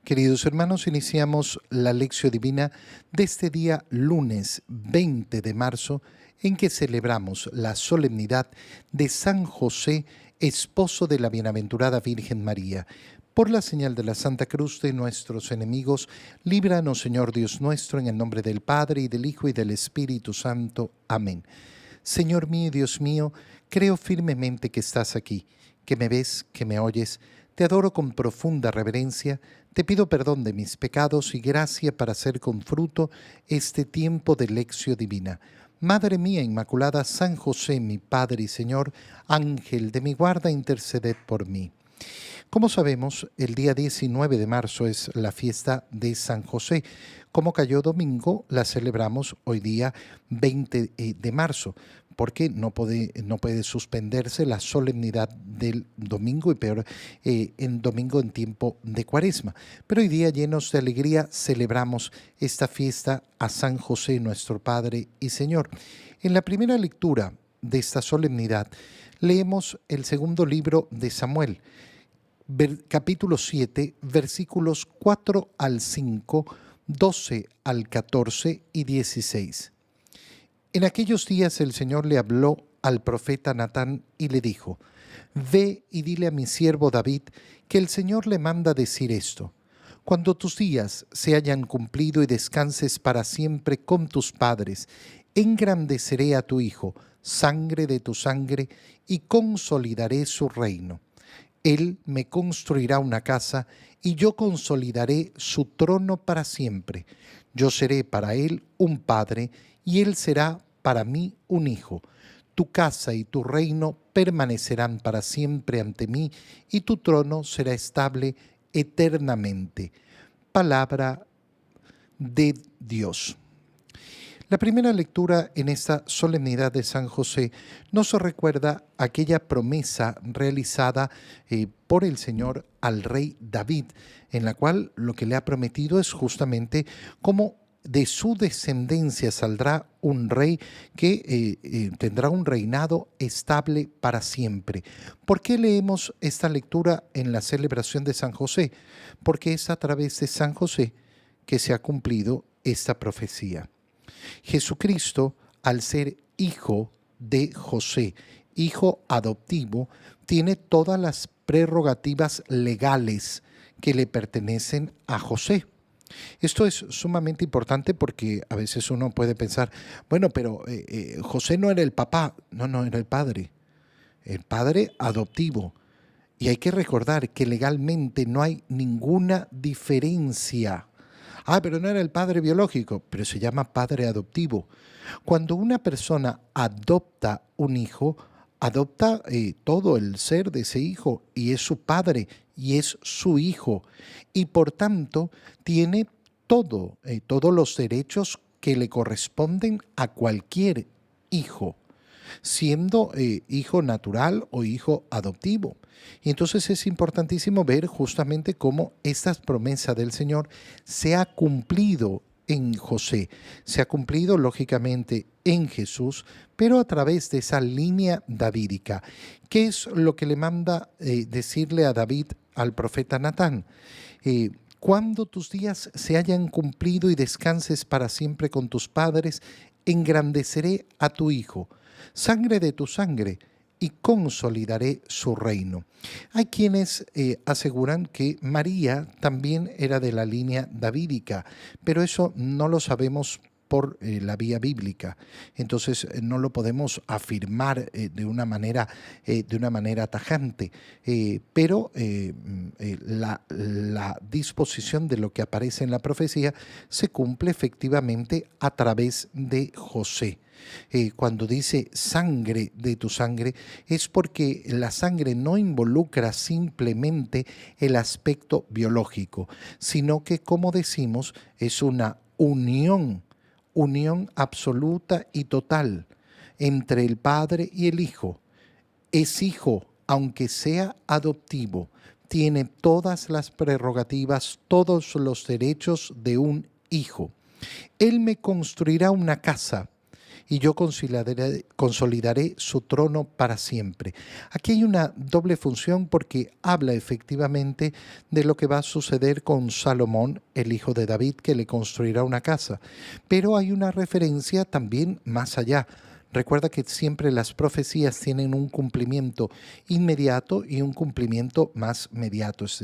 Queridos hermanos, iniciamos la lección divina de este día lunes 20 de marzo, en que celebramos la solemnidad de San José, esposo de la bienaventurada Virgen María. Por la señal de la Santa Cruz de nuestros enemigos, líbranos, Señor Dios nuestro, en el nombre del Padre, y del Hijo, y del Espíritu Santo. Amén. Señor mío y Dios mío, creo firmemente que estás aquí, que me ves, que me oyes. Te adoro con profunda reverencia, te pido perdón de mis pecados y gracia para hacer con fruto este tiempo de lección divina. Madre mía Inmaculada, San José, mi Padre y Señor, Ángel de mi guarda, interceded por mí. Como sabemos, el día 19 de marzo es la fiesta de San José. Como cayó domingo, la celebramos hoy día 20 de marzo, porque no puede suspenderse la solemnidad del domingo, y peor en domingo en tiempo de Cuaresma. Pero hoy día, llenos de alegría, celebramos esta fiesta a San José, nuestro Padre y Señor. En la primera lectura de esta solemnidad, leemos el segundo libro de Samuel, capítulo 7, versículos 4 al 5, 12 al 14 y 16. En aquellos días el Señor le habló al profeta Natán y le dijo: Ve y dile a mi siervo David que el Señor le manda decir esto: Cuando tus días se hayan cumplido y descanses para siempre con tus padres, engrandeceré a tu hijo, sangre de tu sangre, y consolidaré su reino. Él me construirá una casa y yo consolidaré su trono para siempre. Yo seré para él un padre y él será para mí un hijo. Tu casa y tu reino permanecerán para siempre ante mí y tu trono será estable eternamente. Palabra de Dios. La primera lectura en esta solemnidad de San José nos recuerda aquella promesa realizada por el Señor al rey David, en la cual lo que le ha prometido es justamente cómo de su descendencia saldrá un rey que tendrá un reinado estable para siempre. ¿Por qué leemos esta lectura en la celebración de San José? Porque es a través de San José que se ha cumplido esta profecía. Jesucristo, al ser hijo de José, hijo adoptivo, tiene todas las prerrogativas legales que le pertenecen a José. Esto es sumamente importante porque a veces uno puede pensar, bueno, pero José no era el papá, no, era el padre adoptivo. Y hay que recordar que legalmente no hay ninguna diferencia. Pero no era el padre biológico, pero se llama padre adoptivo. Cuando una persona adopta un hijo, adopta todo el ser de ese hijo y es su padre y es su hijo. Y por tanto tiene todos los derechos que le corresponden a cualquier hijo, siendo hijo natural o hijo adoptivo. Y entonces es importantísimo ver justamente cómo esta promesa del Señor se ha cumplido en José, se ha cumplido lógicamente en Jesús, pero a través de esa línea davídica. ¿Qué es lo que le manda decirle a David al profeta Natán? Cuando tus días se hayan cumplido y descanses para siempre con tus padres, engrandeceré a tu hijo, sangre de tu sangre, y consolidaré su reino. Hay quienes aseguran que María también era de la línea davídica, pero eso no lo sabemos por la vía bíblica. Entonces no lo podemos afirmar de una manera tajante, pero la disposición de lo que aparece en la profecía se cumple efectivamente a través de José. Cuando dice sangre de tu sangre, es porque la sangre no involucra simplemente el aspecto biológico, sino que, como decimos, es una unión absoluta y total entre el Padre y el Hijo. Es hijo, aunque sea adoptivo, tiene todas las prerrogativas, todos los derechos de un hijo. Él me construirá una casa y yo consolidaré su trono para siempre. Aquí hay una doble función porque habla efectivamente de lo que va a suceder con Salomón, el hijo de David, que le construirá una casa. Pero hay una referencia también más allá. Recuerda que siempre las profecías tienen un cumplimiento inmediato y un cumplimiento más mediato, es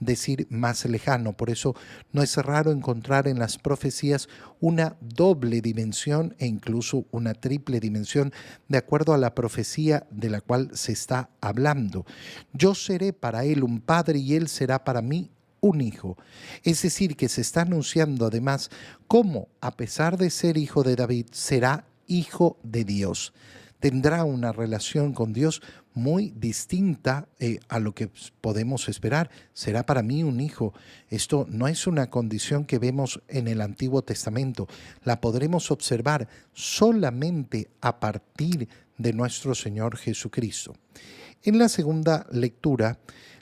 decir, más lejano. Por eso no es raro encontrar en las profecías una doble dimensión e incluso una triple dimensión de acuerdo a la profecía de la cual se está hablando. Yo seré para él un padre y él será para mí un hijo. Es decir, que se está anunciando además cómo, a pesar de ser hijo de David, será hijo de Dios. Tendrá una relación con Dios muy distinta a lo que podemos esperar. Será para mí un hijo. Esto no es una condición que vemos en el Antiguo Testamento. La podremos observar solamente a partir de nuestro Señor Jesucristo. En la segunda lectura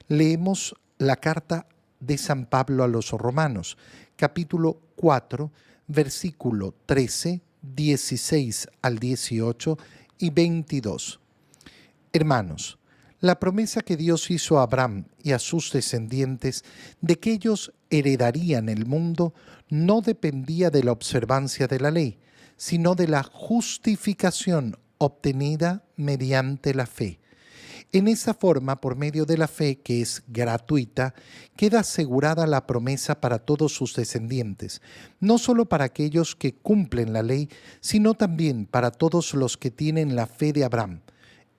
leemos la carta de San Pablo a los Romanos, capítulo 4, versículo 13, 16 al 18 y 22. Hermanos, la promesa que Dios hizo a Abraham y a sus descendientes de que ellos heredarían el mundo no dependía de la observancia de la ley, sino de la justificación obtenida mediante la fe. En esa forma, por medio de la fe, que es gratuita, queda asegurada la promesa para todos sus descendientes, no solo para aquellos que cumplen la ley, sino también para todos los que tienen la fe de Abraham.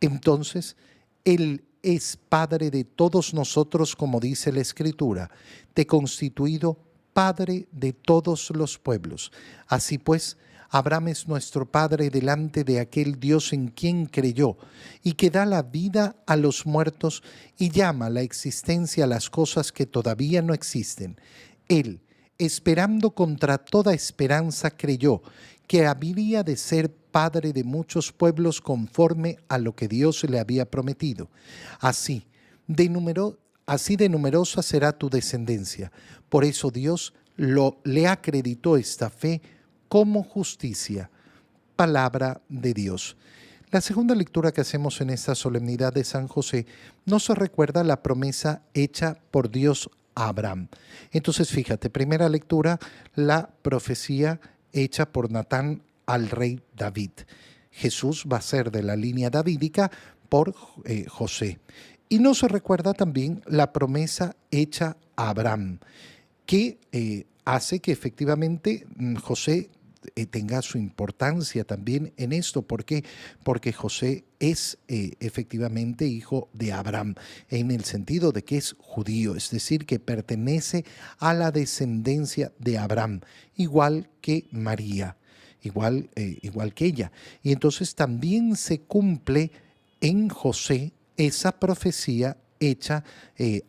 Entonces, Él es Padre de todos nosotros, como dice la Escritura, te he constituido Padre de todos los pueblos. Así pues, Abraham es nuestro Padre delante de aquel Dios en quien creyó y que da la vida a los muertos y llama a la existencia a las cosas que todavía no existen. Él, esperando contra toda esperanza, creyó que habría de ser Padre de muchos pueblos conforme a lo que Dios le había prometido. Así de numerosa será tu descendencia. Por eso Dios le acreditó esta fe como justicia. Palabra de Dios. La segunda lectura que hacemos en esta solemnidad de San José nos recuerda la promesa hecha por Dios a Abraham. Entonces, fíjate, primera lectura, la profecía hecha por Natán al rey David. Jesús va a ser de la línea davídica por José. Y nos recuerda también la promesa hecha a Abraham, que hace que efectivamente José tenga su importancia también en esto. ¿Por qué? Porque José es efectivamente hijo de Abraham, en el sentido de que es judío, es decir, que pertenece a la descendencia de Abraham, igual que María, igual que ella. Y entonces también se cumple en José esa profecía hecha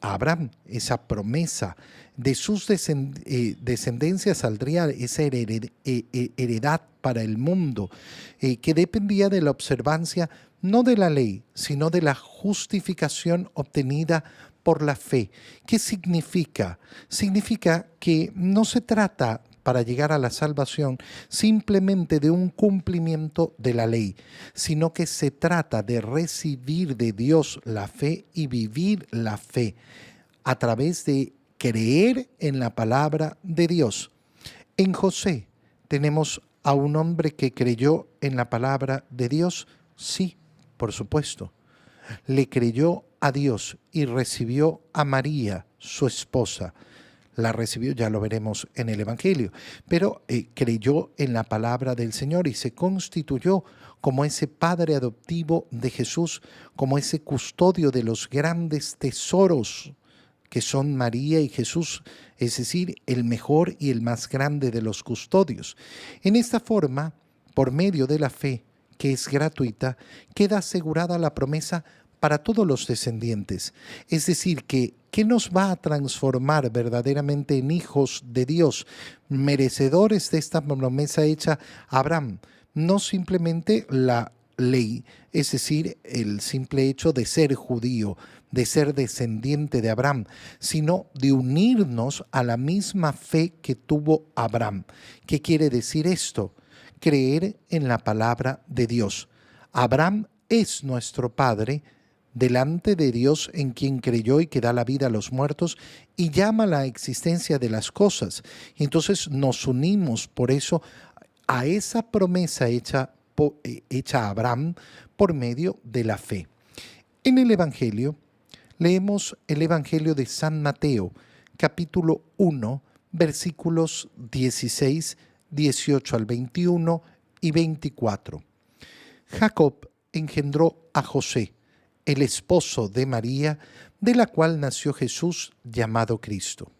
a Abraham, esa promesa. De sus descendencias saldría esa heredad para el mundo, que dependía de la observancia no de la ley, sino de la justificación obtenida por la fe. ¿Qué significa? Significa que no se trata, para llegar a la salvación, simplemente de un cumplimiento de la ley, sino que se trata de recibir de Dios la fe y vivir la fe a través de creer en la palabra de Dios. En José tenemos a un hombre que creyó en la palabra de Dios, sí, por supuesto. Le creyó a Dios y recibió a María, su esposa. La recibió, ya lo veremos en el Evangelio, pero creyó en la palabra del Señor y se constituyó como ese padre adoptivo de Jesús, como ese custodio de los grandes tesoros que son María y Jesús, es decir, el mejor y el más grande de los custodios. En esta forma, por medio de la fe, que es gratuita, queda asegurada la promesa para todos los descendientes. Es decir, que nos va a transformar verdaderamente en hijos de Dios, merecedores de esta promesa hecha a Abraham. No simplemente la ley, es decir, el simple hecho de ser judío, de ser descendiente de Abraham, sino de unirnos a la misma fe que tuvo Abraham. ¿Qué quiere decir esto? creer en la palabra de Dios. Abraham es nuestro padre delante de Dios, en quien creyó y que da la vida a los muertos y llama la existencia de las cosas. Entonces nos unimos por eso a esa promesa hecha a Abraham por medio de la fe. En el Evangelio, leemos el Evangelio de San Mateo, capítulo 1, versículos 16, 18 al 21 y 24. Jacob engendró a José, el esposo de María, de la cual nació Jesús llamado Cristo.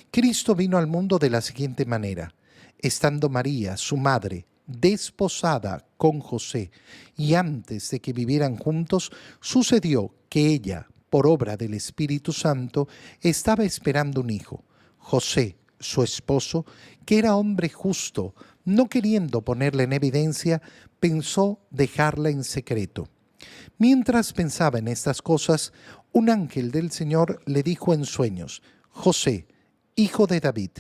Cristo vino al mundo de la siguiente manera: estando María, su madre, desposada con José, y antes de que vivieran juntos, sucedió que ella, por obra del Espíritu Santo, estaba esperando un hijo. José, su esposo, que era hombre justo, no queriendo ponerla en evidencia, pensó dejarla en secreto. Mientras pensaba en estas cosas, un ángel del Señor le dijo en sueños: José, hijo de David,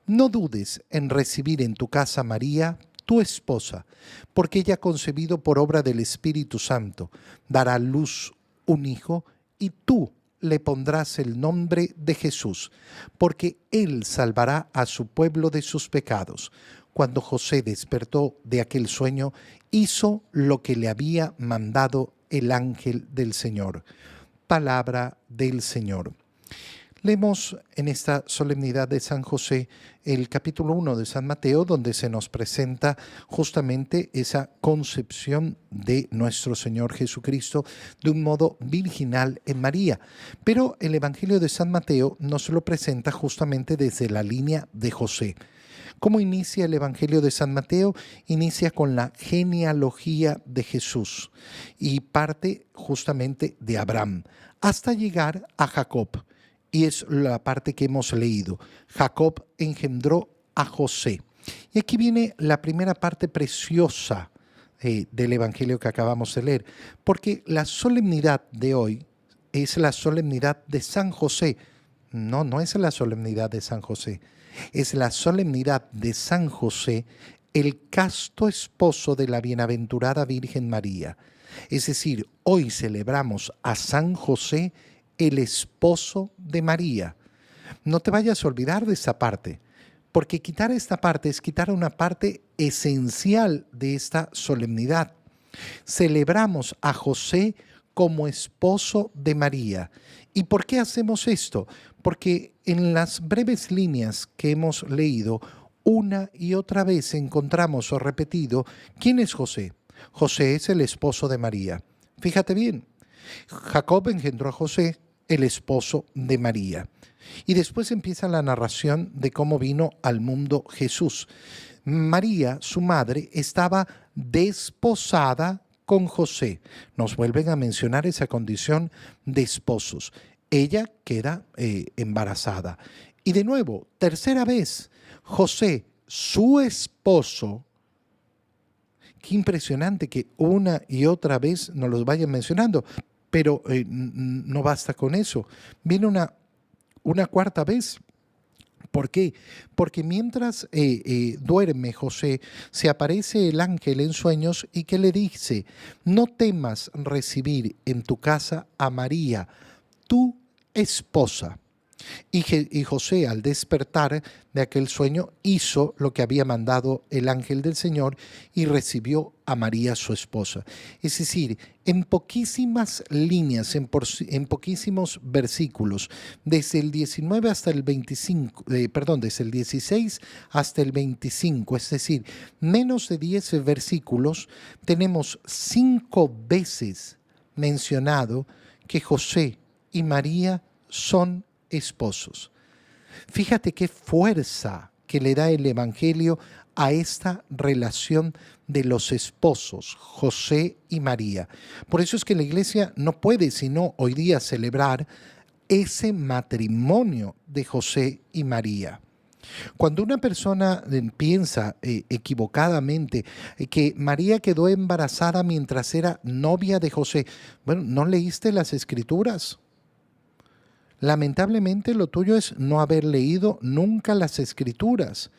no dudes en recibir en tu casa a María, tu esposa, porque ella ha concebido por obra del Espíritu Santo. Dará a luz un hijo y tú le pondrás el nombre de Jesús, porque él salvará a su pueblo de sus pecados. Cuando José despertó de aquel sueño, hizo lo que le había mandado el ángel del Señor. Palabra del Señor. Leemos en esta solemnidad de San José el capítulo 1 de San Mateo, donde se nos presenta justamente esa concepción de nuestro Señor Jesucristo de un modo virginal en María. Pero el Evangelio de San Mateo nos lo presenta justamente desde la línea de José. ¿Cómo inicia el Evangelio de San Mateo? Inicia con la genealogía de Jesús y parte justamente de Abraham hasta llegar a Jacob. Y es la parte que hemos leído. Jacob engendró a José. Y aquí viene la primera parte preciosa del Evangelio que acabamos de leer, porque la solemnidad de hoy es la solemnidad de San José. No, no es la solemnidad de San José. Es la solemnidad de San José, el casto esposo de la bienaventurada Virgen María. Es decir, hoy celebramos a San José, el esposo de María. No te vayas a olvidar de esta parte, porque quitar esta parte es quitar una parte esencial de esta solemnidad. Celebramos a José como esposo de María. ¿Y por qué hacemos esto? Porque en las breves líneas que hemos leído, una y otra vez encontramos o repetido, ¿quién es José? José es el esposo de María. Fíjate bien, Jacob engendró a José, el esposo de María. Y después empieza la narración de cómo vino al mundo Jesús. María, su madre, estaba desposada con José. Nos vuelven a mencionar esa condición de esposos. Ella queda embarazada. Y de nuevo, tercera vez, José, su esposo. Qué impresionante que una y otra vez nos los vayan mencionando. Pero no basta con eso. Viene una cuarta vez. ¿Por qué? Porque mientras duerme José, se aparece el ángel en sueños y que le dice: no temas recibir en tu casa a María, tu esposa. Y José, al despertar de aquel sueño, hizo lo que había mandado el ángel del Señor y recibió a María, su esposa. Es decir, en poquísimas líneas, en poquísimos versículos, desde el 19 hasta el 25, desde el 16 hasta el 25, es decir, menos de 10 versículos, tenemos 5 veces mencionado que José y María son esposos. Fíjate qué fuerza que le da el Evangelio a esta relación de los esposos, José y María. Por eso es que la Iglesia no puede sino hoy día celebrar ese matrimonio de José y María. Cuando una persona piensa equivocadamente que María quedó embarazada mientras era novia de José, bueno, ¿no leíste las Escrituras? Lamentablemente lo tuyo es no haber leído nunca las Escrituras,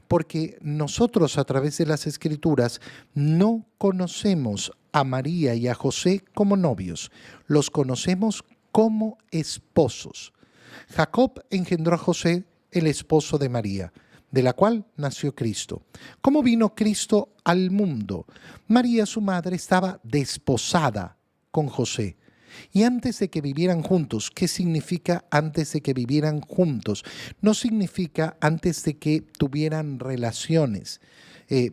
porque nosotros a través de las Escrituras no conocemos a María y a José como novios, los conocemos como esposos. Jacob engendró a José, el esposo de María, de la cual nació Cristo. ¿Cómo vino Cristo al mundo? María, su madre, estaba desposada con José. Y antes de que vivieran juntos, ¿qué significa antes de que vivieran juntos? No significa antes de que tuvieran relaciones,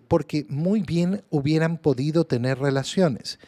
porque muy bien hubieran podido tener relaciones.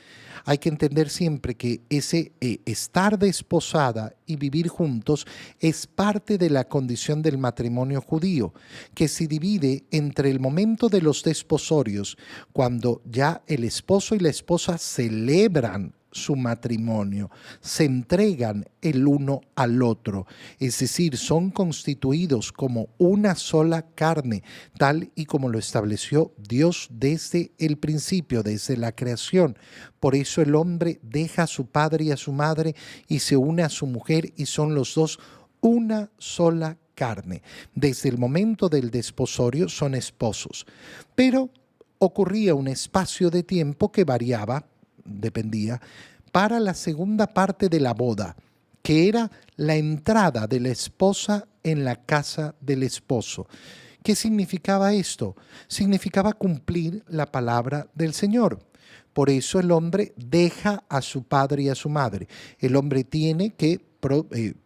Hay que entender siempre que ese estar desposada y vivir juntos es parte de la condición del matrimonio judío, que se divide entre el momento de los desposorios, cuando ya el esposo y la esposa celebran su matrimonio, se entregan el uno al otro, es decir, son constituidos como una sola carne, tal y como lo estableció Dios desde el principio, desde la creación. Por eso el hombre deja a su padre y a su madre y se une a su mujer y son los dos una sola carne. Desde el momento del desposorio son esposos, pero ocurría un espacio de tiempo que variaba, dependía, para la segunda parte de la boda, que era la entrada de la esposa en la casa del esposo. ¿Qué significaba esto? Significaba cumplir la palabra del Señor. Por eso el hombre deja a su padre y a su madre. El hombre tiene que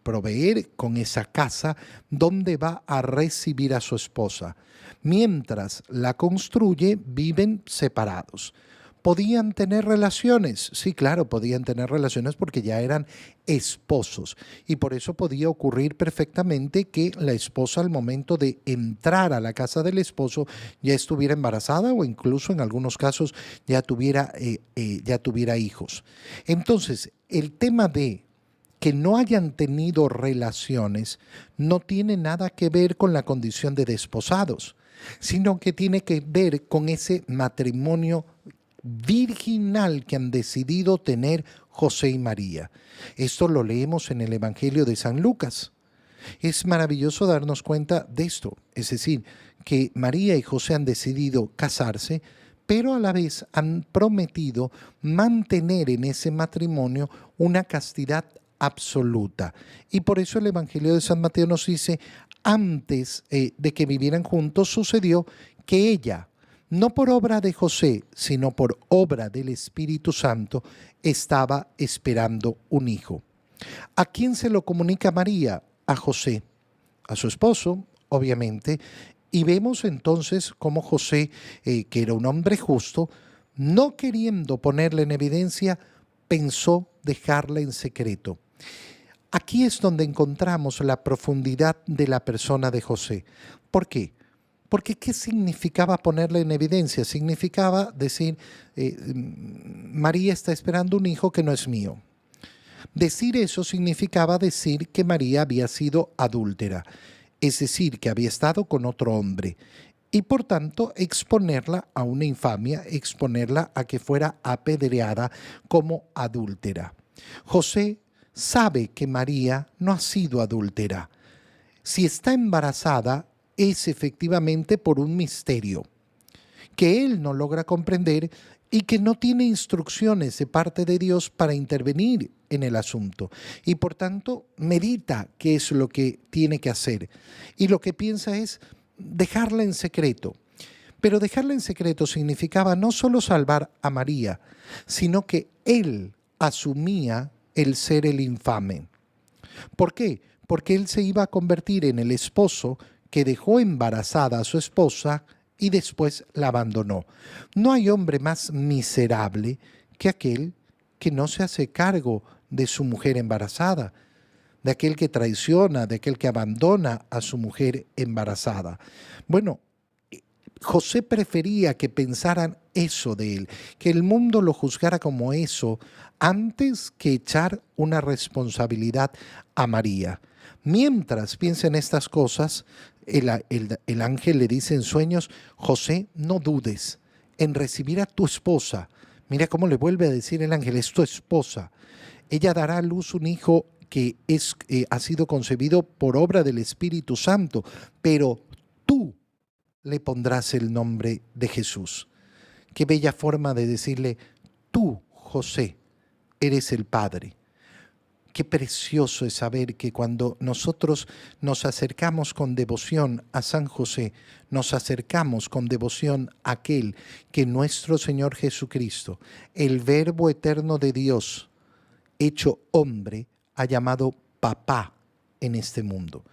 proveer con esa casa donde va a recibir a su esposa. Mientras la construye, viven separados. ¿Podían tener relaciones? Sí, claro, podían tener relaciones porque ya eran esposos. Y por eso podía ocurrir perfectamente que la esposa al momento de entrar a la casa del esposo ya estuviera embarazada o incluso en algunos casos ya tuviera hijos. Entonces, el tema de que no hayan tenido relaciones no tiene nada que ver con la condición de desposados, sino que tiene que ver con ese matrimonio virginal que han decidido tener José y María. Esto lo leemos en el Evangelio de San Lucas. Es maravilloso darnos cuenta de esto, es decir, que María y José han decidido casarse, pero a la vez han prometido mantener en ese matrimonio una castidad absoluta. Y por eso el Evangelio de San Mateo nos dice, antes de que vivieran juntos sucedió que ella, no por obra de José, sino por obra del Espíritu Santo, estaba esperando un hijo. ¿A quién se lo comunica María? A José, a su esposo, obviamente, y vemos entonces cómo José, que era un hombre justo, no queriendo ponerla en evidencia, pensó dejarla en secreto. Aquí es donde encontramos la profundidad de la persona de José. ¿Por qué? Porque ¿qué significaba ponerla en evidencia? Significaba decir, María está esperando un hijo que no es mío. Decir eso significaba decir que María había sido adúltera, es decir, que había estado con otro hombre, y por tanto exponerla a una infamia, exponerla a que fuera apedreada como adúltera. José sabe que María no ha sido adúltera. Si está embarazada, es efectivamente por un misterio que él no logra comprender y que no tiene instrucciones de parte de Dios para intervenir en el asunto. Y por tanto, medita qué es lo que tiene que hacer. Y lo que piensa es dejarla en secreto. Pero dejarla en secreto significaba no solo salvar a María, sino que él asumía el ser el infame. ¿Por qué? Porque él se iba a convertir en el esposo que dejó embarazada a su esposa y después la abandonó. No hay hombre más miserable que aquel que no se hace cargo de su mujer embarazada, de aquel que traiciona, de aquel que abandona a su mujer embarazada. Bueno, José prefería que pensaran eso de él, que el mundo lo juzgara como eso, antes que echar una responsabilidad a María. Mientras piensa en estas cosas, el ángel le dice en sueños, José, no dudes en recibir a tu esposa. Mira cómo le vuelve a decir el ángel, es tu esposa. Ella dará a luz un hijo que ha sido concebido por obra del Espíritu Santo, pero tú le pondrás el nombre de Jesús. Qué bella forma de decirle, tú, José, eres el Padre. Qué precioso es saber que cuando nosotros nos acercamos con devoción a San José, nos acercamos con devoción a aquel que nuestro Señor Jesucristo, el Verbo eterno de Dios, hecho hombre, ha llamado papá en este mundo.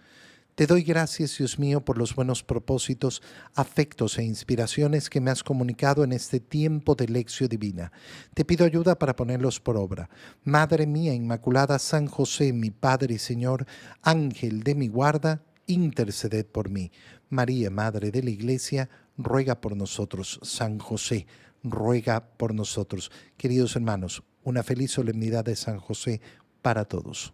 Te doy gracias, Dios mío, por los buenos propósitos, afectos e inspiraciones que me has comunicado en este tiempo de lección divina. Te pido ayuda para ponerlos por obra. Madre mía Inmaculada, San José, mi Padre y Señor, Ángel de mi guarda, interceded por mí. María, Madre de la Iglesia, ruega por nosotros. San José, ruega por nosotros. Queridos hermanos, una feliz solemnidad de San José para todos.